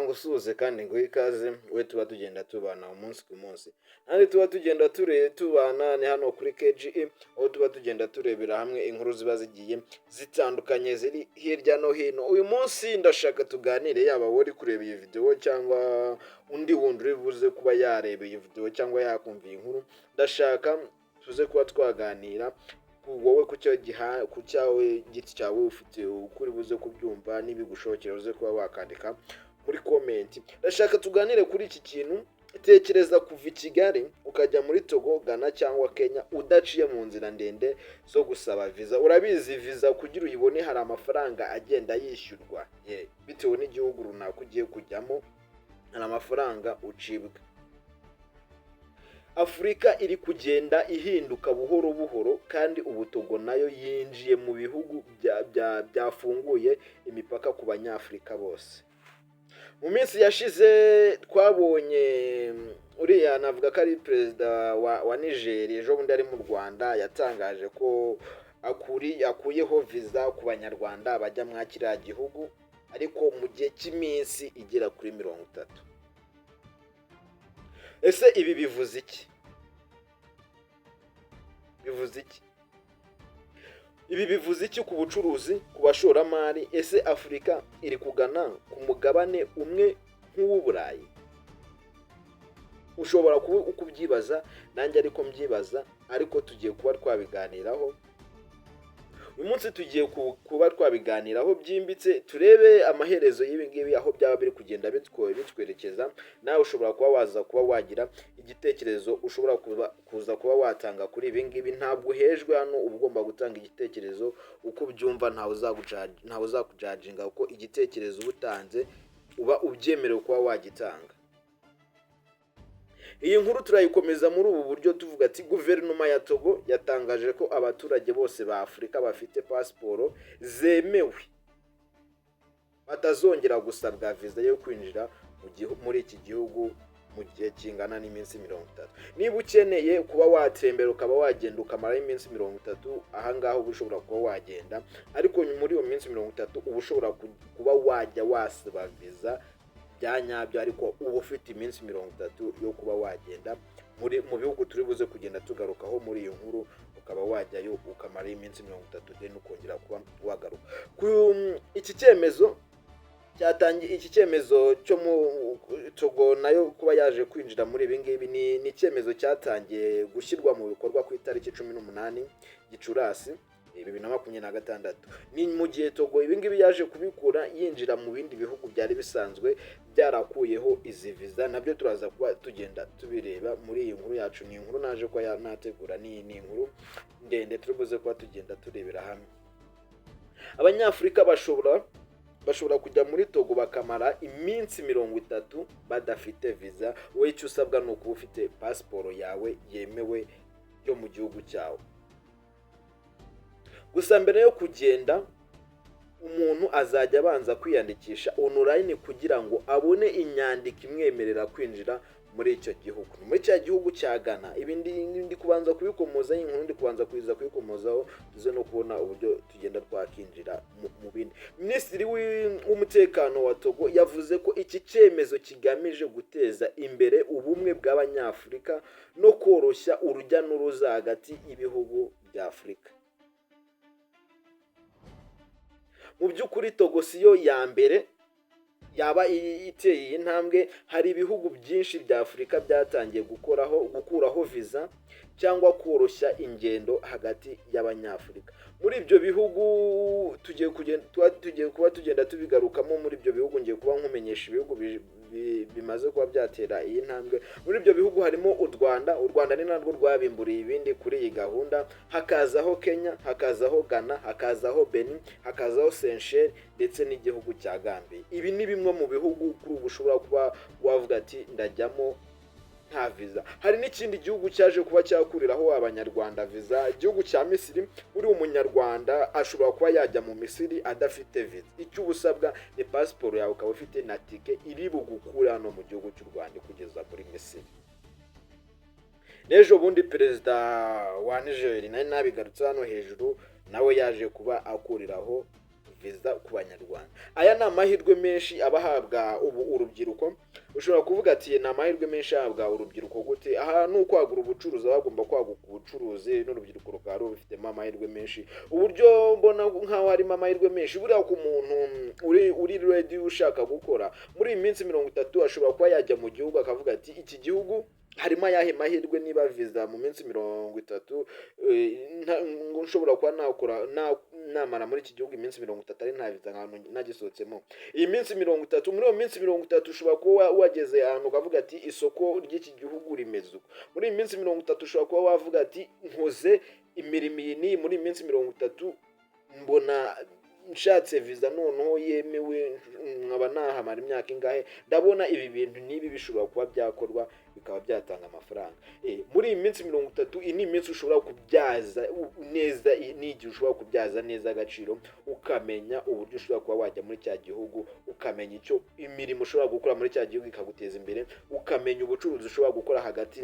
ngusuhuze kandi nguhe ikaze we tuba tugenda tubana umunsi ku munsi kandi tuba tugenda tubana ni hano kuri KGE aho tuba tugenda turebera hamwe inkuru ziba zigiye zitandukanye ziri hirya no hino. Uyu munsi ndashaka tuganire, yaba uri kureba iyi video cyangwa undi wundi uri buze kuba yareba iyi video cyangwa yakumva iyi nkuru, ndashaka tuze kuba twaganira wowe ku cyawe giti cyawe ufite ukuri buze kubyumva, nibigushokera uze kuba wakandika muri comment. Ndashaka tuganire kuri iki kintu. Tekereza kuva i Kigali ukajya muri Togo, Ghana cyangwa Kenya udaciye mu nzira ndende zo gusaba visa. Urabizi visa kugira uyibone hari amafaranga agenda yishyurwa bitewe n'igihugu runaka ugiye kujyamo, hari amafaranga ucibwa. Afurika iri kugenda ihinduka buhoro buhoro, kandi ubu Togo nayo yinjiye mu bihugu byafunguye imipaka ku banyafurika bose. Mu minsi yashize twabonye uriya navuga ko ari perezida wa Niger, ejo bundi ari mu Rwanda, yatangaje ko akuyeho visa ku banyarwanda bajya mwa kiriya gihugu, ariko mu gihe cy'iminsi igera kuri 30. Ese ibi bivuze iki? Ibi bivuze iki ku bucuruzi, ku bashoramari? Ese Afurika iri kugana ku mugabane umwe nk'uw'Uburayi? Ushobora kubyibaza, nanjye ariko mbyibaza, ariko tugiye kuba twabiganiraho. Uyu munsi tugiye kuba twabiganiraho byimbitse, turebe amaherezo y'ibi ngibi aho byaba biri kugenda bitwerekeza. Nawe ushobora kuba waza kuba wagira igitekerezo, ushobora kuza kuba watanga kuri ibi ngibi. Ntabwo uhejwe hano, uba ugomba gutanga igitekerezo uko ubyumva, ntawe uzakujajinga, kuko igitekerezo ubutanze uba ubyemerewe kuba wagitanga. Iyi nkuru turayikomeza muri ubu buryo tuvuga ati guverinoma ya Togo yatangaje ko abaturage bose ba Afurika bafite pasiporo zemewe batazongera gusabwa visa yo kwinjira muri iki gihugu mu gihe kingana n'iminsi 30. Niba ukeneye kuba watembera ukaba wagenda ukamara iminsi 30, ahangaha uba ushobora kuba wagenda, ariko muri iyo minsi 30 uba ushobora kuba wajya wasaba visa byanyabyo, ariko uba ufite iminsi 30 yo kuba wagenda mu bihugu turi buze kugenda tugarukaho muri iyo nkuru, ukaba wajyayo ukamara iminsi 30 then ukongera kuba wagaruka. Iki cyemezo cyo mu Togo nayo kuba yaje kwinjira muri ibi ngibi ni icyemezo cyatangiye gushyirwa mu bikorwa ku itariki 18 Gicurasi 2026. Ni mu gihe Togo ibi ngibi yaje kubikura yinjira mu bindi bihugu byari bisanzwe byarakuyeho izi visa. Nabyo turaza kuba tugenda tubireba muri iyi nkuru yacu. Ni inkuru naje ko nategura, ni inkuru ndende turubuze kuba tugenda turebera hamwe. Abanyafurika bashobora kujya muri Togo bakamara iminsi 30 badafite visa. Wowe icyo usabwa ni ukuba ufite pasiporo yawe yemewe yo mu gihugu cyawe. Gusa mbere yo kugenda, umuntu azajya abanza kwiyandikisha online kugira ngo abone inyandiko imwemerera kwinjira muri icyo gihugu. Muri cya gihugu cya Ghana, ibindi kubanza kubikomoza, inkuru ndi kubanza kubikomozaho, tuze no kubona uburyo tugenda twakinjira mu bindi. Minisitiri w'umutekano wa Togo yavuze ko iki cyemezo kigamije guteza imbere ubumwe bw'Abanyafurika no koroshya urujya n'uruza hagati y'ibihugu bya Afurika. Mu by'ukuri Togo siyo ya mbere yaba iteye iyi ntambwe. Hari ibihugu byinshi bya Afurika byatangiye gukuraho visa cyangwa koroshya ingendo hagati y'Abanyafurika. Muri ibyo bihugu tugiye kuba tugenda tubigarukamo. Muri ibyo bihugu ngiye kuba nkumenyesha ibihugu bimaze kuba byatera iyi ntambwe. Muri ibyo bihugu harimo u Rwanda ni narwo rwabimburiye ibindi kuri iyi gahunda. Hakazaho Kenya, hakazaho Ghana, hakazaho Benin, hakazaho Seychelles ndetse n'igihugu cya Gambia. Ibi ni bimwe mu bihugu kuri ubu ushobora kuba wavuga ati ndajyamo nta visa. Hari n'ikindi gihugu cyaje kuba cyakuriraho abanyarwanda visa, igihugu cya Misiri. Uri umunyarwanda ashobora kuba yajya mu Misiri adafite visa. Icyo ubusabwa ni pasiporo yawe, ukaba ufite na tike iri bugukura hano mu gihugu cy'u Rwanda kugeza muri Misiri. N'ejo bundi perezida wa Niger nari nabigarutse hano hejuru, nawe yaje kuba akuriraho viza ku banyarwanda. Aya ni amahirwe menshi aba ahabwa urubyiruko. Ushobora kuvuga ati ni amahirwe menshi ahabwa urubyiruko gute? Aha ni ukwagura ubucuruzi, bagomba kwaguka ubucuruzi n'urubyiruko rukaba rubifitemo amahirwe menshi. Uburyo mbona nk'aho harimo amahirwe menshi, buriya ku muntu uri ready ushaka gukora muri iyi minsi 30 ashobora kuba yajya mu gihugu akavuga ati iki gihugu harimo ayahe mahirwe niba viza mu minsi 30 nshobora kuba nakora namara muri iki gihugu iminsi 30 ari nta viza nkantu nagisohotsemo. Iyi minsi 30, muri iyo minsi 30 ushobora kuba wageze ahantu ukavuga ati isoko ry'iki gihugu rimeze uko. Muri iyi minsi 30 ushobora kuba wavuga ati nkoze imirimo iyi muri iyi minsi 30 mbona nshatse viza noneho yemewe nkaba nahamara imyaka ingahe, ndabona ibi bintu nibi bishobora kuba byakorwa bikaba byatanga amafaranga. Muri iyi minsi 30 iyi ni iminsi ushobora kubyaza neza, n'igihe ushobora kubyaza neza agaciro, ukamenya uburyo ushobora kuba wajya muri cya gihugu, ukamenya icyo imirimo ushobora gukora muri cya gihugu ikaguteza imbere, ukamenya ubucuruzi ushobora gukora hagati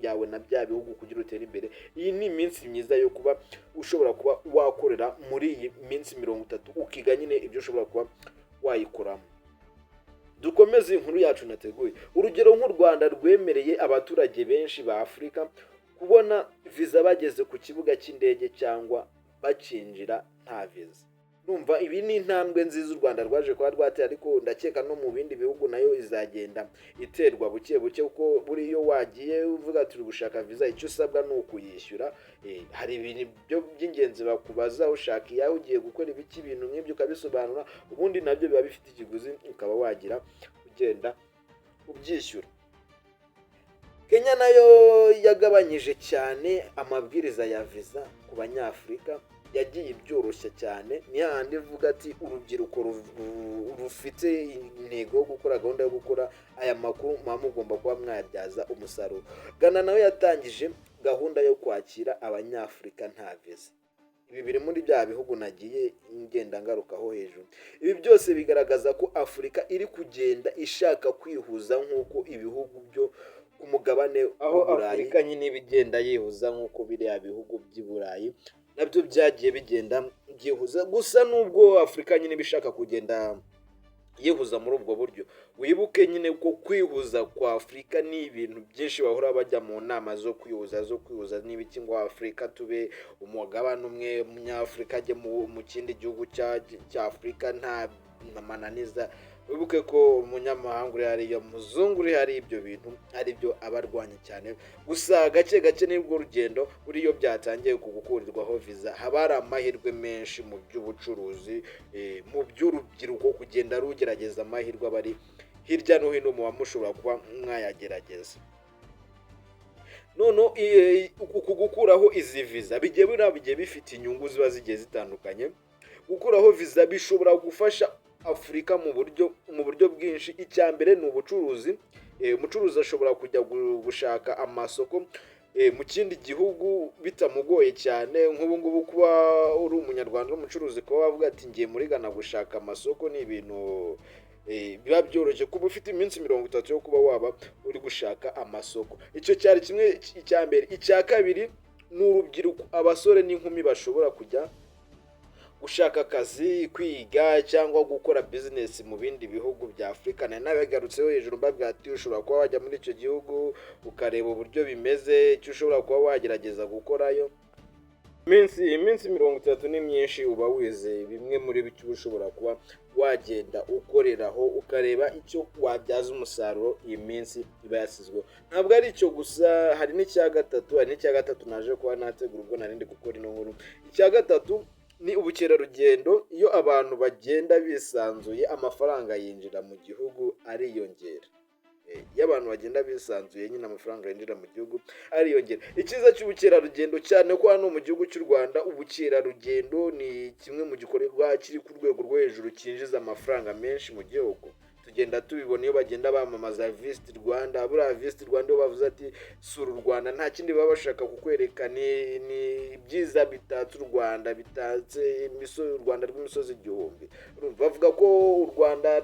yawe na bya bihugu kugira utere imbere. Iyi ni iminsi myiza yo kuba ushobora kuba wakorera muri iyi minsi 30 ukiga nyine ibyo ushobora kuba wayikoramo. Dukomeze inkuru yacu nateguye. Urugero nk'u Rwanda rwemereye abaturage benshi ba Afurika kubona viza bageze ku kibuga cy'indege cyangwa bacinjira nta viza. Numva ibi ni intambwe nziza u Rwanda rwaje kuba rwateye, ariko ndakeka no mu bindi bihugu nayo izagenda iterwa buke buke, kuko buri iyo wagiye uvuga turi gushaka viza icyo usabwa ni ukuyishyura. Hari ibintu by'ingenzi bakubaza, ushaka iyawe, ugiye gukora ibiki, ibintu nk'ibyo ukabisobanura, ubundi nabyo biba bifite ikiguzi ukaba wagira ugenda ubyishyura. Kenya nayo yagabanyije cyane amabwiriza ya viza ku banyafurika, yagiye byoroshya cyane. Ni hahandi ivuga ati urubyiruko rufite intego yo gukora gahunda yo gukora aya makuru mugomba kuba mwayabyaza umusaruro. Ghana nawe yatangije gahunda yo kwakira abanyafurika nta viza. Ibi biri muri bya bihugu nagiye ngenda ngarukaho hejuru. Ibi byose bigaragaza ko Afurika iri kugenda ishaka kwihuza nk'uko ibihugu byo ku mugabane aho Afurika nyine bigenda yihuza nk'uko biriya bihugu by'i Burayi nabyo byagiye bigenda byihuza. Gusa nubwo Afurika nyine bishaka kugenda yihuza muri ubwo buryo, wibuke nyine ko kwihuza kwa Afurika ni ibintu byinshi bahora bajya mu nama zo kwihuza n'ibiki ngo Afurika tube umugabane umwe, umunyafurika ajye mu kindi gihugu cya Afurika nta mananiza. Wibuke ko umunyamahanga uri hariya, umuzungu uri hari, ibyo bintu ari byo abarwanya cyane. Gusa gake gake nibwo rugendo buriyo byatangiye kugukurirwaho viza, haba hari amahirwe menshi mu by'ubucuruzi, mu by'urubyiruko kugenda rugerageza amahirwe abari hirya no hino muba mushobora kuba mwayagerageza. None uku gukuraho izi viza bigiye bifite inyungu ziba zigiye zitandukanye. Gukuraho viza bishobora gufasha Afurika mu buryo bwinshi. Icya mbere ni ubucuruzi. Umucuruzi ashobora kujya gushaka amasoko mu kindi gihugu bitamugoye cyane. Nk'ubu ngubu kuba uri umunyarwanda n'umucuruzi kuba wavuga ati ngiye muri Ghana gushaka amasoko, ni ibintu biba byoroshye kuba ufite iminsi 30 yo kuba waba uri gushaka amasoko. Icyo cyari kimwe icya mbere. Icya kabiri ni urubyiruko, abasore n'inkumi bashobora kujya gushaka akazi, kwiga cyangwa gukora business mu bindi bihugu bya Afurika. Nabigarutseho hejuru mbabwira ati ushobora kuba wajya muri icyo gihugu ukareba uburyo bimeze, icyo ushobora kuba wagerageza gukorayo. Iminsi 30 ni myinshi, uba wizeye bimwe muri byo ushobora kuba wagenda ukoreraho ukareba icyo wabyaza umusaruro iyi minsi iba yasizweho. Ntabwo ari icyo gusa, hari n'icya gatatu naje kuba nategura ubwo narindi gukora ino nkuru. Icya gatatu ni ubukerarugendo. Iyo abantu bagenda bisanzuye, amafaranga yinjira mu gihugu ariyongera. Iyo abantu bagenda bisanzuye nyine amafaranga yinjira mu gihugu ariyongera. Icyiza cy'ubukerarugendo cyane ko hano mu gihugu cy'u Rwanda ubukerarugendo ni kimwe mu gikorwa kiri ku rwego rwo hejuru cyinjiza amafaranga menshi mu gihugu. Tugenda tubibona iyo bagenda bamamaza Visit Rwanda. Buriya Visit Rwanda iyo bavuze ati sura u Rwanda, nta kindi baba bashaka kukwereka ni byiza bitatse u Rwanda, bitatse u Rwanda rw'imisozi igihumbi. Bavuga ko u Rwanda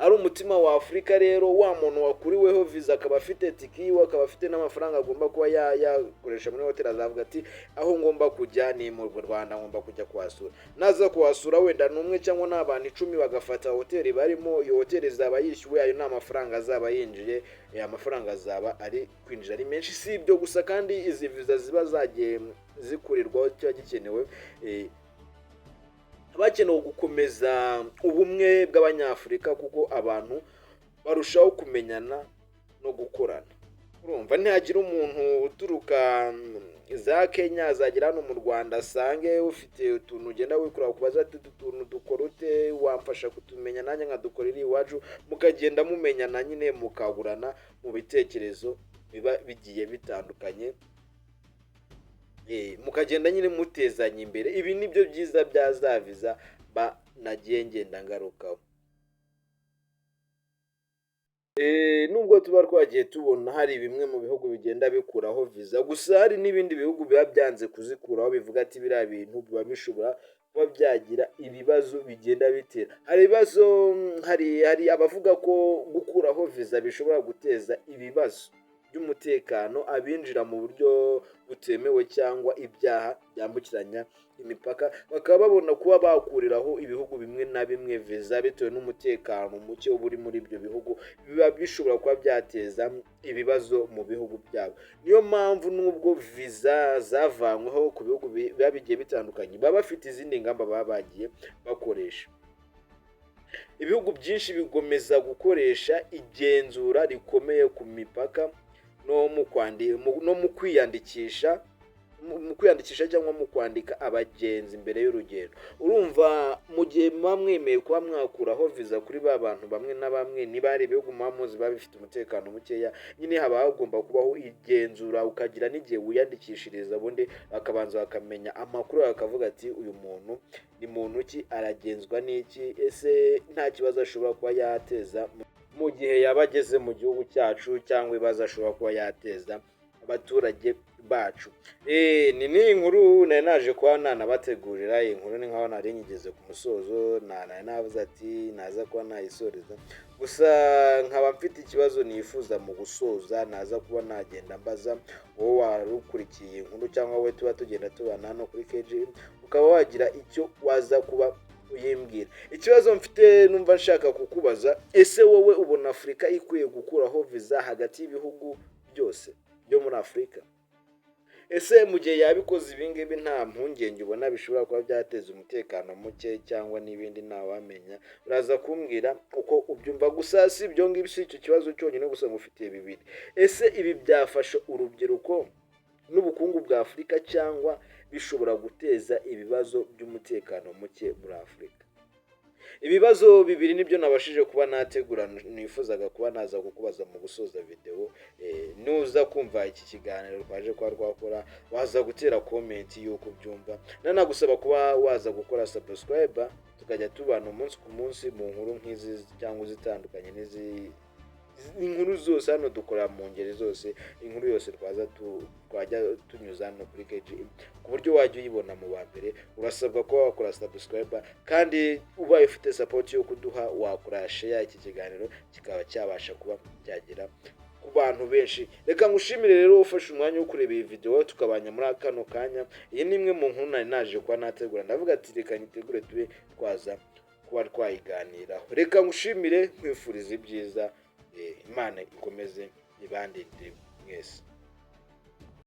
ari umutima wa Afurika rero wa muntu wakuriweho viza akaba afite tiki yiwe akaba afite n'amafaranga agomba kuba yakoresha muri hoteli, azavuga ati aho ngomba kujya ni mu Rwanda, ngomba kujya kuhasura. Naza kuhasura wenda n'umwe cyangwa n'abantu 10 bagafata hoteli barimo, iyo hoteli zaba yishyuwe, ayo ni amafaranga azaba yinjiye, amafaranga azaba ari kwinjira ari menshi. Si ibyo gusa kandi izi viza ziba zagiye zikurirwaho cyo gikenewe, bakenewe gukomeza ubumwe bw'abanyafurika kuko abantu barushaho kumenyana no gukorana. Urumva ntihagira umuntu uturuka za Kenya azagera hano mu Rwanda asange ufite utuntu ugenda wikura kubaza ati utuntu dukora ute, wamfasha kutumenya nanjye nkadukorera iwacu, mukagenda mumenyana nyine mukagurana mu bitekerezo biba bigiye bitandukanye, mukagenda nyine mutezanya imbere. Ibi nibyo byiza bya za viza nagiye ngenda ngarukaho. Nubwo tuba twagiye tubona hari bimwe mu bihugu bigenda bikuraho viza, gusa hari n'ibindi bihugu biba byanze kuzikuraho, bivuga ati biriya bintu biba bishobora kuba byagira ibibazo bigenda bitera. Hari ibibazo, hari abavuga ko gukuraho viza bishobora guteza ibibazo by'umutekano, abinjira mu buryo butemewe cyangwa ibyaha byambukiranya imipaka, bakaba babona kuba bakuriraho ibihugu bimwe na bimwe viza bitewe n'umutekano muke uba uri muri ibyo bihugu, biba bishobora kuba byateza ibibazo mu bihugu byabo. Niyo mpamvu nubwo viza zavanyweho ku bihugu biba bigiye bitandukanye, baba bafite izindi ngamba baba bagiye bakoresha. Ibihugu byinshi bigomeza gukoresha igenzura rikomeye ku mipaka no mu kwiyandikisha cyangwa mu kwandika abagenzi mbere y'urugendo. Urumva mu gihe muba mwemeye kuba mwakuraho viza kuri ba bantu bamwe na bamwe, niba hari ibihugu muba muzi biba bifite umutekano mukeya, nyine haba hagomba kubaho igenzura, ukagira n'igihe wiyandikishiriza, ubundi bakabanza bakamenya amakuru, bakavuga ati uyu muntu ni muntu ki, aragenzwa n'iki, ese nta kibazo ashobora kuba yateza mu gihe yaba ageze mu gihugu cyacu, cyangwa ibibazo ashobora kuba yateza abaturage bacu. Ni inkuru nari naje kuba nanabategurira. Iyi nkuru ni nkaho nari nyigeze ku musozo, nari navuze ati naza kuba nayisoreza, gusa nkaba mfite ikibazo nifuza mu gusoza, naza kuba nagenda mbaza wowe wari ukurikiye inkuru cyangwa wowe tuba tugenda tubana hano kuri KG, ukaba wagira icyo waza kuba uyimbwira. Ikibazo mfite numva nshaka kukubaza, ese wowe ubona Afurika ikwiye gukuraho viza hagati y'ibihugu byose byo muri Afurika? Ese mu gihe yabikoze ibingibi nta mpungenge ubona bishobora kuba byateza umutekano muke cyangwa n'ibindi ntawamenya? Uraza kumbwira uko ubyumva. Gusa si ibyo ngibyo, si icyo kibazo cyonyine gusa mufitiye bibiri. Ese ibi byafasha urubyiruko n'ubukungu bwa Afurika cyangwa bishobora guteza ibibazo by'umutekano muke muri Afurika? Ibibazo bibiri nibyo nabashije kuba nategura, nifuzaga kuba naza kukubaza mu gusoza video. Nuza kumva iki kiganiro twaje kwa rwakora, waza gutera comment yuko ubyumva, nanagusaba kuba waza gukora subscribe, tukajya tubana umunsi ku munsi mu nkuru nk'izi cyangwa zitandukanye inkuru zose hano dukora mu ngeri zose, inkuru yose twajya tunyuza hano kuri KG, ku buryo wajya uyibona mu ba mbere. Urasabwa kuba wakora subscribe, kandi ubaye ufite support yo kuduha wakora share iki kiganiro kikaba cyabasha kuba cyagera ku bantu benshi. Reka ngushimire rero ufashe umwanya wo kureba iyi video tukabanya muri kano kanya. Iyi ni imwe mu nkuru nari naje kuba nategura, ndavuga ati reka nyitegure tube twaza kuba twayiganiraho. Reka ngushimire, nkwifuriza ibyiza, Imana ikomeze ibandinde mwese.